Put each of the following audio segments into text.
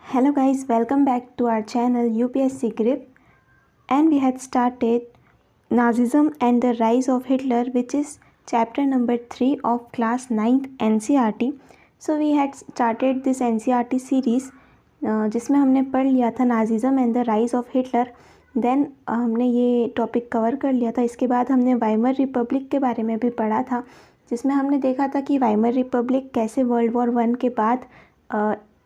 Hello guys, welcome back to our channel UPSC Grip, and we had started Nazism and the Rise of Hitler, which is chapter number 3 of class 9th NCERT. So we had started this NCERT series जिसमें हमने पढ़ लिया था Nazism and the rise of Hitler. Then हमने ये topic cover कर लिया था। इसके बाद हमने वाइमर रिपब्लिक के बारे में भी पढ़ा था, जिसमें हमने देखा था कि वाइमर रिपब्लिक कैसे वर्ल्ड वॉर 1 के बाद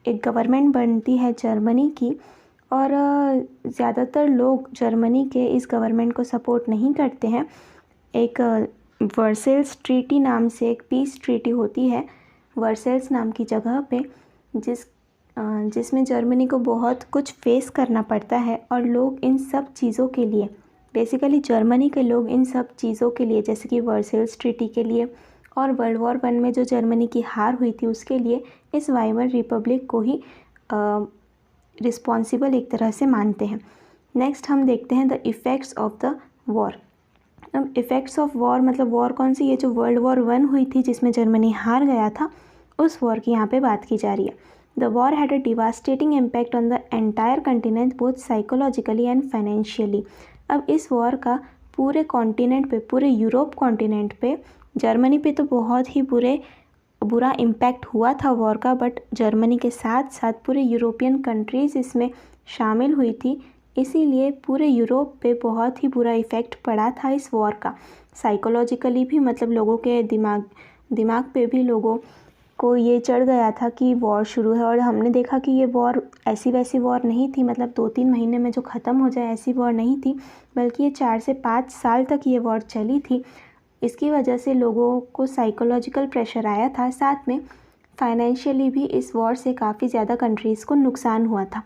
एक गवर्नमेंट बनती है जर्मनी की, और ज़्यादातर लोग जर्मनी के इस गवर्नमेंट को सपोर्ट नहीं करते हैं। एक वर्सेल्स ट्रीटी नाम से एक पीस ट्रीटी होती है वर्सेल्स नाम की जगह पे, जिसमें जर्मनी को बहुत कुछ फेस करना पड़ता है, और लोग इन सब चीज़ों के लिए, बेसिकली जर्मनी के लोग इन सब चीज़ों के लिए, जैसे कि वर्सेल्स ट्रीटी के लिए और वर्ल्ड वॉर 1 में जो जर्मनी की हार हुई थी उसके लिए, इस वाइमर रिपब्लिक को ही रिस्पॉन्सिबल एक तरह से मानते हैं। नेक्स्ट हम देखते हैं the effects of the war. अब इफ़ेक्ट्स ऑफ वॉर मतलब वॉर कौन सी, ये जो वर्ल्ड वॉर 1 हुई थी जिसमें जर्मनी हार गया था, उस वॉर की यहाँ पे बात की जा रही है। The war had a devastating impact on the entire continent both psychologically and financially. अब इस वॉर का पूरे कॉन्टिनेंट पे, पूरे यूरोप कॉन्टिनेंट पे, जर्मनी पे तो बहुत ही बुरा इम्पैक्ट हुआ था वॉर का, बट जर्मनी के साथ साथ पूरे यूरोपियन कंट्रीज़ इसमें शामिल हुई थी, इसीलिए पूरे यूरोप पे बहुत ही बुरा इफ़ेक्ट पड़ा था इस वॉर का। साइकोलॉजिकली भी, मतलब लोगों के दिमाग पे भी लोगों को ये चढ़ गया था कि वॉर शुरू है। और हमने देखा कि ये वॉर ऐसी वैसी वॉर नहीं थी, मतलब 2-3 महीने में जो ख़त्म हो जाए ऐसी वॉर नहीं थी, बल्कि ये 4 से 5 साल तक ये वॉर चली थी। इसकी वजह से लोगों को साइकोलॉजिकल प्रेशर आया था, साथ में फाइनेंशियली भी इस वॉर से काफ़ी ज़्यादा कंट्रीज़ को नुकसान हुआ था।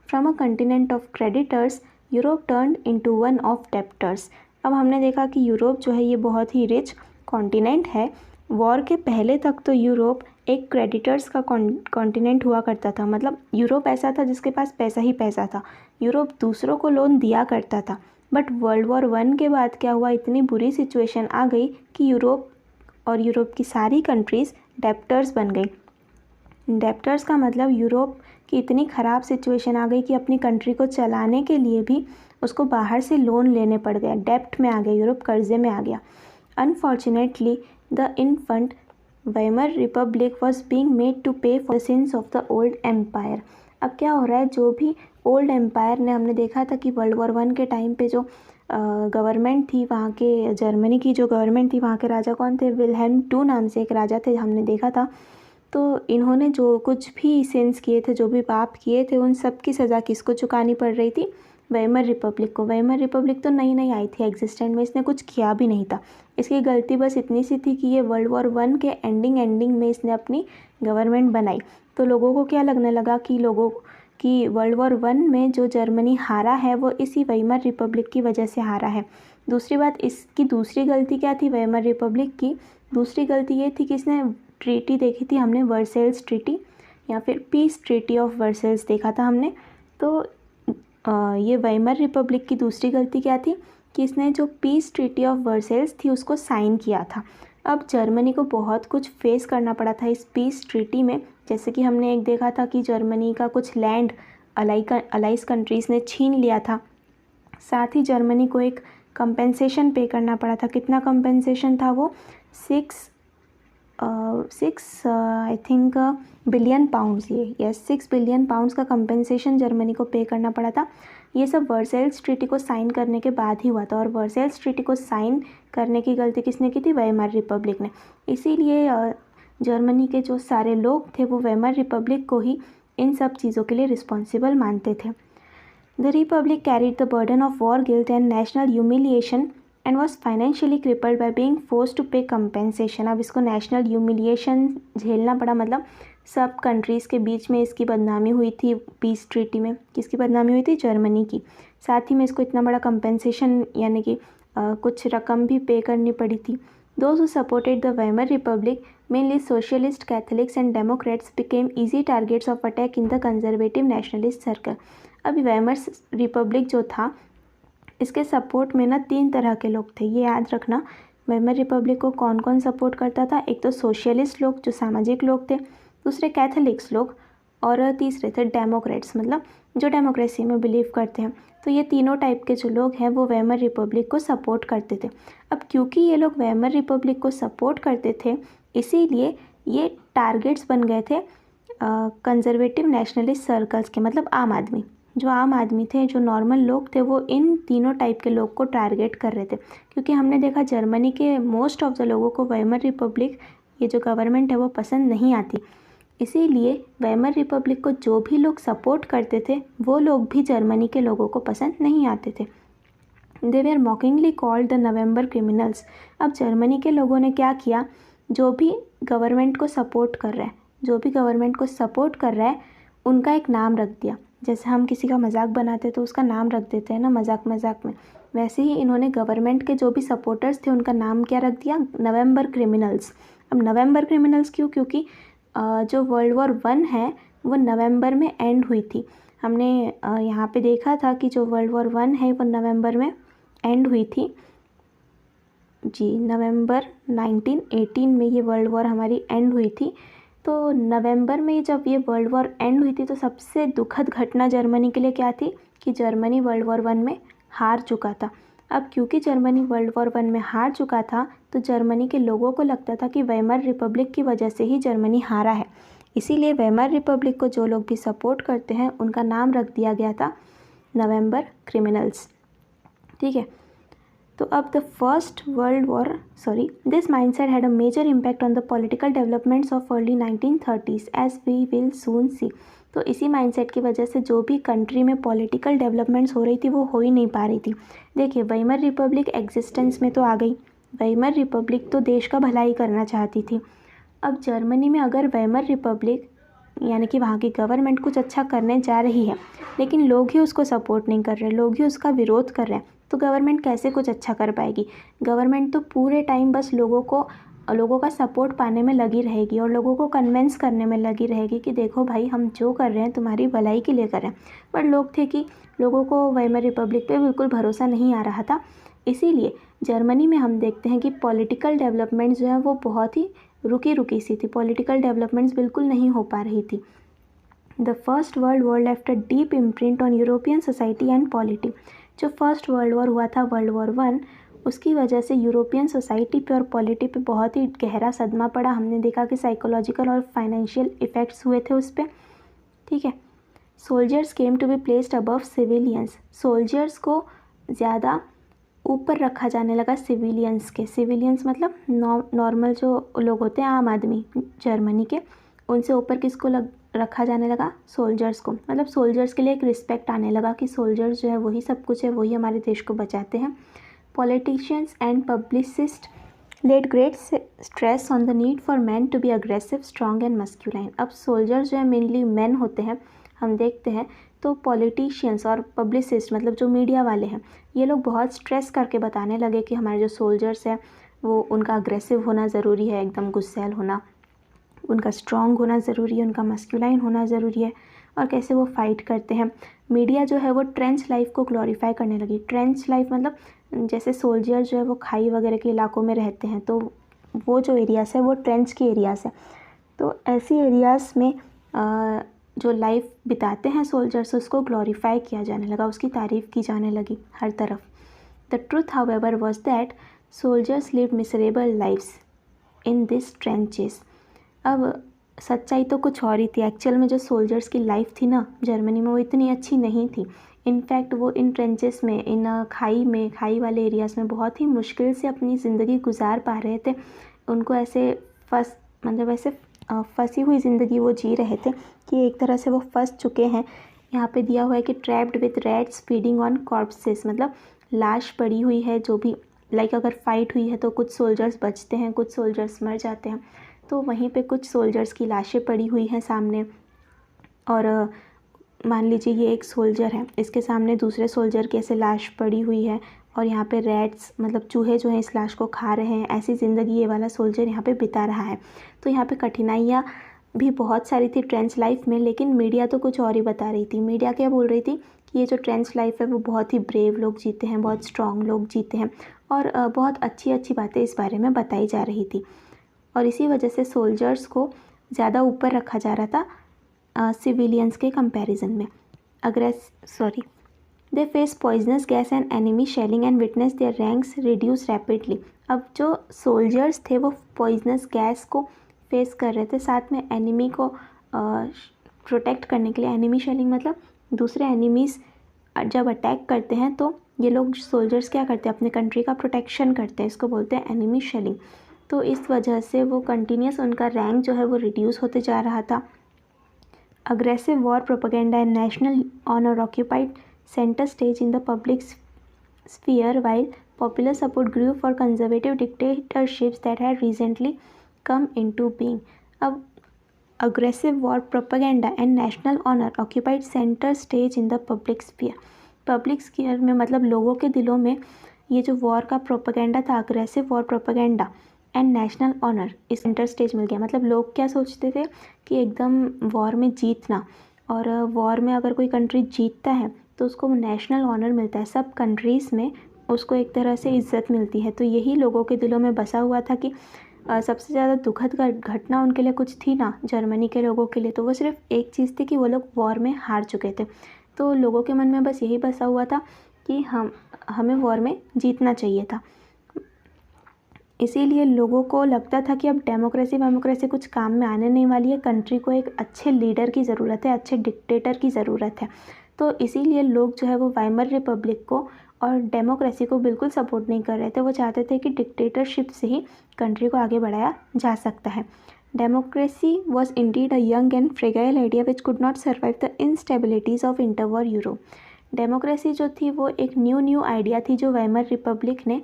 From a continent of creditors Europe turned into one of debtors. अब हमने देखा कि यूरोप जो है ये बहुत ही रिच कॉन्टिनेंट है। वॉर के पहले तक तो यूरोप एक क्रेडिटर्स का कॉन्टिनेंट हुआ करता था, मतलब यूरोप ऐसा था जिसके पास पैसा ही पैसा था, यूरोप दूसरों को लोन दिया करता था। बट वर्ल्ड वॉर 1 के बाद क्या हुआ, इतनी बुरी सिचुएशन आ गई कि यूरोप और यूरोप की सारी कंट्रीज़ डेप्टर्स बन गई। डेप्टर्स का मतलब यूरोप की इतनी ख़राब सिचुएशन आ गई कि अपनी कंट्री को चलाने के लिए भी उसको बाहर से लोन लेने पड़ गया, डेप्ट में आ गया, यूरोप कर्जे में आ गया। Unfortunately the infant Weimar Republic was being made to pay for the sins of the old empire. अब क्या हो रहा है, जो भी ओल्ड एम्पायर ने, हमने देखा था कि वर्ल्ड वॉर 1 के टाइम पे जो गवर्नमेंट थी वहाँ के, जर्मनी की जो गवर्नमेंट थी, वहाँ के राजा कौन थे, विल्हेल्म II नाम से एक राजा थे, हमने देखा था। तो इन्होंने जो कुछ भी सिंस किए थे, जो भी पाप किए थे, उन सब की सज़ा किसको चुकानी पड़ रही थी, वाइमर रिपब्लिक को। वाइमर रिपब्लिक तो नई आई थी एग्जिस्टेंट में, इसने कुछ किया भी नहीं था। इसकी गलती बस इतनी सी थी कि ये वर्ल्ड वॉर 1 के एंडिंग में इसने अपनी गवर्नमेंट बनाई। तो लोगों को क्या लगने लगा कि वर्ल्ड वॉर 1 में जो जर्मनी हारा है वो इसी वाइमर रिपब्लिक की वजह से हारा है। दूसरी बात, इसकी दूसरी गलती क्या थी वाइमर रिपब्लिक की, दूसरी गलती ये थी कि इसने ट्रीटी देखी थी हमने, वर्सेल्स ट्रीटी या फिर पीस ट्रीटी ऑफ वर्सेल्स देखा था हमने। तो ये वाइमर रिपब्लिक की दूसरी गलती क्या थी कि इसने जो पीस ट्रीटी ऑफ वर्सेल्स थी उसको साइन किया था। अब जर्मनी को बहुत कुछ फेस करना पड़ा था इस पीस ट्रीटी में, जैसे कि हमने एक देखा था कि जर्मनी का कुछ लैंड अलाइज कंट्रीज़ ने छीन लिया था। साथ ही जर्मनी को एक कंपेंसेशन पे करना पड़ा था। कितना कंपेंसेशन था वो, 6 आई थिंक बिलियन पाउंड्स, ये 6 बिलियन पाउंड्स का कंपेंसेशन जर्मनी को पे करना पड़ा था। ये सब वर्सेल्स ट्रीटी को साइन करने के बाद ही हुआ था, और वर्सेल्स ट्रीटी को साइन करने की गलती किसने की थी, वाइमर रिपब्लिक ने। इसीलिए जर्मनी के जो सारे लोग थे वो वाइमर रिपब्लिक को ही इन सब चीज़ों के लिए रिस्पॉन्सिबल मानते थे। The republic carried the burden of war guilt and national humiliation and was financially crippled by being force to pay compensation. अब इसको नेशनल ह्यूमिलिएशन झेलना पड़ा, मतलब सब कंट्रीज़ के बीच में इसकी बदनामी हुई थी पीस ट्रीटी में। किसकी बदनामी हुई थी, जर्मनी की। साथ ही में इसको इतना बड़ा कंपेंसेशन यानी कि कुछ रकम भी पे करनी पड़ी थी। Those who supported the Weimar Republic, mainly socialist, Catholics and Democrats, became easy targets of attack in the conservative nationalist circle. अभी वेमर रिपब्लिक जो था, इसके सपोर्ट में ना 3 तरह के लोग थे, ये याद रखना। वेमर रिपब्लिक को कौन कौन सपोर्ट करता था, एक तो सोशलिस्ट लोग जो सामाजिक लोग थे, दूसरे कैथोलिक्स लोग, और तीसरे थे डेमोक्रेट्स, मतलब जो डेमोक्रेसी में बिलीव करते हैं। तो ये तीनों टाइप के जो लोग हैं वो वेमर रिपब्लिक को सपोर्ट करते थे। अब क्योंकि ये लोग वेमर रिपब्लिक को सपोर्ट करते थे, इसीलिए ये टारगेट्स बन गए थे कंजर्वेटिव नेशनलिस्ट सर्कल्स के, मतलब आम आदमी, जो आम आदमी थे, जो नॉर्मल लोग थे, वो इन तीनों टाइप के लोग को टारगेट कर रहे थे। क्योंकि हमने देखा जर्मनी के मोस्ट ऑफ द लोगों को वेमर रिपब्लिक, ये जो गवर्नमेंट है, वो पसंद नहीं आती। इसीलिए वेमर रिपब्लिक को जो भी लोग सपोर्ट करते थे वो लोग भी जर्मनी के लोगों को पसंद नहीं आते थे। They were mockingly called the November criminals. अब जर्मनी के लोगों ने क्या किया, जो भी गवर्नमेंट को सपोर्ट कर रहा है, जो भी गवर्नमेंट को सपोर्ट कर रहा है, उनका एक नाम रख दिया। जैसे हम किसी का मजाक बनाते तो उसका नाम रख देते हैं ना मजाक मजाक में, वैसे ही इन्होंने गवर्नमेंट के जो भी सपोर्टर्स थे उनका नाम क्या रख दिया, नवंबर क्रिमिनल्स। अब नवंबर क्रिमिनल्स क्यों, क्योंकि जो वर्ल्ड वॉर 1 है वो नवंबर में एंड हुई थी। हमने यहाँ पे देखा था कि जो वर्ल्ड वॉर 1 है वो नवंबर में एंड हुई थी जी, नवंबर 1918 में ये वर्ल्ड वॉर हमारी एंड हुई थी। तो नवंबर में जब ये वर्ल्ड वॉर एंड हुई थी तो सबसे दुखद घटना जर्मनी के लिए क्या थी कि जर्मनी वर्ल्ड वॉर 1 में हार चुका था। अब क्योंकि जर्मनी वर्ल्ड वॉर 1 में हार चुका था तो जर्मनी के लोगों को लगता था कि वेमर रिपब्लिक की वजह से ही जर्मनी हारा है। इसीलिए वेमर रिपब्लिक को जो लोग भी सपोर्ट करते हैं उनका नाम रख दिया गया था नवंबर क्रिमिनल्स। ठीक है, तो अब this mindset had a major impact on the political developments of early 1930s as we will soon see. तो इसी माइंडसेट की वजह से जो भी कंट्री में पॉलिटिकल डेवलपमेंट्स हो रही थी वो हो ही नहीं पा रही थी। देखिए, वेमर रिपब्लिक एग्जिस्टेंस में तो आ गई, वेमर रिपब्लिक तो देश का भलाई करना चाहती थी। अब जर्मनी में अगर वेमर रिपब्लिक यानी कि वहाँ की गवर्नमेंट कुछ अच्छा करने जा रही है लेकिन लोग ही उसको सपोर्ट नहीं कर रहे, लोग ही उसका विरोध कर रहे हैं, तो गवर्नमेंट कैसे कुछ अच्छा कर पाएगी। गवर्नमेंट तो पूरे टाइम बस लोगों का सपोर्ट पाने में लगी रहेगी और लोगों को कन्विंस करने में लगी रहेगी कि देखो भाई, हम जो कर रहे हैं तुम्हारी भलाई के लिए कर रहे हैं। पर लोग थे कि लोगों को वेमर रिपब्लिक पे बिल्कुल भरोसा नहीं आ रहा था। इसीलिए जर्मनी में हम देखते हैं कि पॉलिटिकल डेवलपमेंट जो है वो बहुत ही रुकी सी थी, पॉलिटिकल डेवलपमेंट्स बिल्कुल नहीं हो पा रही थी। The first world war left a deep imprint on European society and polity. जो फर्स्ट वर्ल्ड वॉर हुआ था, वर्ल्ड वॉर 1, उसकी वजह से यूरोपियन सोसाइटी पे और पॉलिटी पे बहुत ही गहरा सदमा पड़ा। हमने देखा कि साइकोलॉजिकल और फाइनेंशियल इफ़ेक्ट्स हुए थे उस पर। ठीक है, soldiers came to be placed above civilians. Soldiers को ज़्यादा ऊपर रखा जाने लगा सिविलियंस के। सिविलियंस मतलब नॉर्मल जो लोग होते हैं, आम आदमी जर्मनी के, उनसे ऊपर किसको रखा जाने लगा, सोल्जर्स को। मतलब सोल्जर्स के लिए एक रिस्पेक्ट आने लगा कि सोल्जर्स जो है वही सब कुछ है, वही हमारे देश को बचाते हैं। Politicians and publicist laid great stress on the need for man to be aggressive, strong and masculine. अब सोल्जर्स जो है मेनली मैन होते हैं, हम देखते हैं। तो पॉलिटिशियंस और पब्लिसिस्ट मतलब जो मीडिया वाले हैं, ये लोग बहुत स्ट्रेस करके बताने लगे कि हमारे जो सोल्जर्स हैं वो उनका अग्रेसिव होना ज़रूरी है, एकदम गुस्सैल होना, उनका स्ट्रॉन्ग होना ज़रूरी है, उनका मस्क्यूलाइन होना ज़रूरी है, और कैसे वो फाइट करते हैं। मीडिया जो है वो ट्रेंच लाइफ को ग्लोरीफाई करने लगी। ट्रेंच लाइफ मतलब जैसे सोल्जर जो है वो खाई वगैरह के इलाकों में रहते हैं, तो वो जो एरियाज़ है वो ट्रेंच के एरियाज़ है। तो ऐसी एरियाज़ में जो लाइफ बिताते हैं सोल्जर्स, उसको ग्लोरीफाई किया जाने लगा, उसकी तारीफ़ की जाने लगी हर तरफ। The truth however was that soldiers live miserable lifes in this trenches. अब सच्चाई तो कुछ और ही थी। एक्चुअल में जो सोल्जर्स की लाइफ थी ना जर्मनी में, वो इतनी अच्छी नहीं थी। इनफैक्ट वो इन ट्रेंचेस में, इन खाई वाले एरियाज़ में बहुत ही मुश्किल से अपनी ज़िंदगी गुजार पा रहे थे। उनको ऐसे फंसी हुई ज़िंदगी वो जी रहे थे कि एक तरह से वो फंस चुके हैं। यहाँ पे दिया हुआ है कि trapped with rats feeding on corpses, मतलब लाश पड़ी हुई है जो भी, लाइक अगर फाइट हुई है तो कुछ सोल्जर्स बचते हैं, कुछ सोल्जर्स मर जाते हैं। तो वहीं पे कुछ सोल्जर्स की लाशें पड़ी हुई हैं सामने, और मान लीजिए ये एक सोल्जर है, इसके सामने दूसरे सोल्जर की ऐसे लाश पड़ी हुई है, और यहाँ पे रैट्स मतलब चूहे जो हैं इस लाश को खा रहे हैं। ऐसी ज़िंदगी ये वाला सोल्जर यहाँ पे बिता रहा है। तो यहाँ पे कठिनाइयाँ भी बहुत सारी थी ट्रेंच लाइफ में, लेकिन मीडिया तो कुछ और ही बता रही थी। मीडिया क्या बोल रही थी कि ये जो ट्रेंच लाइफ है वो बहुत ही ब्रेव लोग जीते हैं, बहुत स्ट्रॉन्ग लोग जीते हैं, और बहुत अच्छी अच्छी बातें इस बारे में बताई जा रही थी। और इसी वजह से सोल्जर्स को ज़्यादा ऊपर रखा जा रहा था सिविलियंस के कंपैरिजन में। They face poisonous gas and enemy shelling and witness their ranks reduce rapidly. अब जो सोल्जर्स थे वो पॉइजनस गैस को फेस कर रहे थे, साथ में एनिमी को प्रोटेक्ट करने के लिए। एनिमी शेलिंग मतलब दूसरे एनिमीज़ जब अटैक करते हैं तो ये लोग सोल्जर्स क्या करते हैं, अपने कंट्री का प्रोटेक्शन करते हैं, इसको बोलते हैं एनिमी शेलिंग। तो इस वजह से वो कंटिन्यूस उनका रैंक जो है वो रिड्यूस होते जा रहा था। Aggressive war propaganda and national honour occupied centre stage in the public sphere while popular support grew for conservative dictatorships that had recently come into being. अब aggressive war propaganda and national honour occupied centre stage in the public sphere. Public sphere में मतलब लोगों के दिलों में ये जो war का प्रोपेगेंडा था, aggressive war propaganda and national honour, इस सेंटर स्टेज मिल गया। मतलब लोग क्या सोचते थे कि एकदम वॉर में जीतना, और वॉर में अगर कोई कंट्री जीतता है तो उसको नेशनल ऑनर मिलता है, सब कंट्रीज़ में उसको एक तरह से इज्जत मिलती है। तो यही लोगों के दिलों में बसा हुआ था कि सबसे ज़्यादा दुखद घटना उनके लिए कुछ थी ना, जर्मनी के लोगों के लिए, तो वो सिर्फ एक चीज़ थी कि वो लोग वॉर में हार चुके थे। तो लोगों के मन में बस यही बसा हुआ था कि हमें वॉर में जीतना चाहिए था। इसीलिए लोगों को लगता था कि अब डेमोक्रेसी कुछ काम में आने नहीं वाली है, कंट्री को एक अच्छे लीडर की ज़रूरत है, अच्छे डिक्टेटर की ज़रूरत है। तो इसीलिए लोग जो है वो वाइमर रिपब्लिक को और डेमोक्रेसी को बिल्कुल सपोर्ट नहीं कर रहे थे। वो चाहते थे कि डिक्टेटरशिप से ही कंट्री को आगे बढ़ाया जा सकता है। Democracy was indeed a young and fragile idea which could not survive the इंस्टेबिलिटीज़ of interwar Europe. Democracy जो थी वो एक न्यू आइडिया थी जो वाइमर रिपब्लिक ने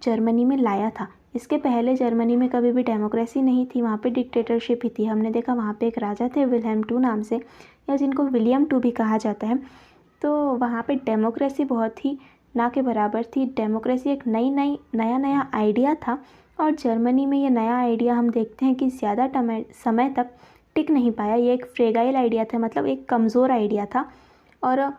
जर्मनी में लाया था। इसके पहले जर्मनी में कभी भी डेमोक्रेसी नहीं थी, वहाँ पे डिक्टेटरशिप ही थी। हमने देखा वहाँ पे एक राजा थे विल्हेम टू नाम से, या जिनको विलियम टू भी कहा जाता है। तो वहाँ पे डेमोक्रेसी बहुत ही ना के बराबर थी। डेमोक्रेसी एक नया आइडिया था, और जर्मनी में ये नया आइडिया हम देखते हैं कि ज़्यादा समय तक टिक नहीं पाया। ये एक फ्रेगाइल आइडिया था, मतलब एक कमज़ोर आइडिया था। और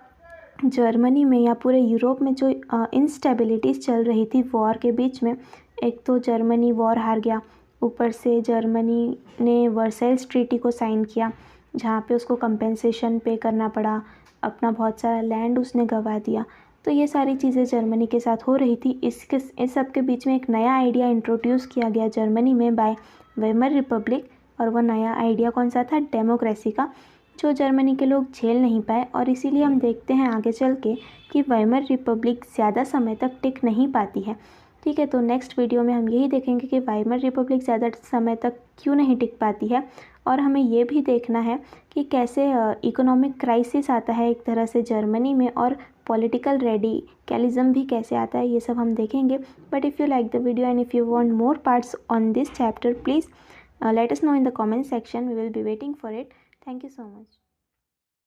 जर्मनी में या पूरे यूरोप में जो इंस्टेबिलिटीज़ चल रही थी वॉर के बीच में, एक तो जर्मनी वॉर हार गया, ऊपर से जर्मनी ने वर्साइल्स ट्रीटी को साइन किया जहाँ पे उसको कंपेंसेशन पे करना पड़ा, अपना बहुत सारा लैंड उसने गंवा दिया। तो ये सारी चीज़ें जर्मनी के साथ हो रही थी। इस सब के बीच में एक नया आइडिया इंट्रोड्यूस किया गया जर्मनी में बाय वाइमर रिपब्लिक, और वो नया आइडिया कौन सा था, डेमोक्रेसी का, जो जर्मनी के लोग झेल नहीं पाए। और इसीलिए हम देखते हैं आगे चल के कि वाइमर रिपब्लिक ज़्यादा समय तक टिक नहीं पाती है। ठीक है, तो नेक्स्ट वीडियो में हम यही देखेंगे कि वाइमर रिपब्लिक ज़्यादा समय तक क्यों नहीं टिक पाती है, और हमें ये भी देखना है कि कैसे इकोनॉमिक क्राइसिस आता है एक तरह से जर्मनी में, और पॉलिटिकल रेडिकलिज्म भी कैसे आता है, ये सब हम देखेंगे। But if you like the video and if you want more parts on this chapter, please let us know in the comment section. We will be waiting for it. Thank you so much.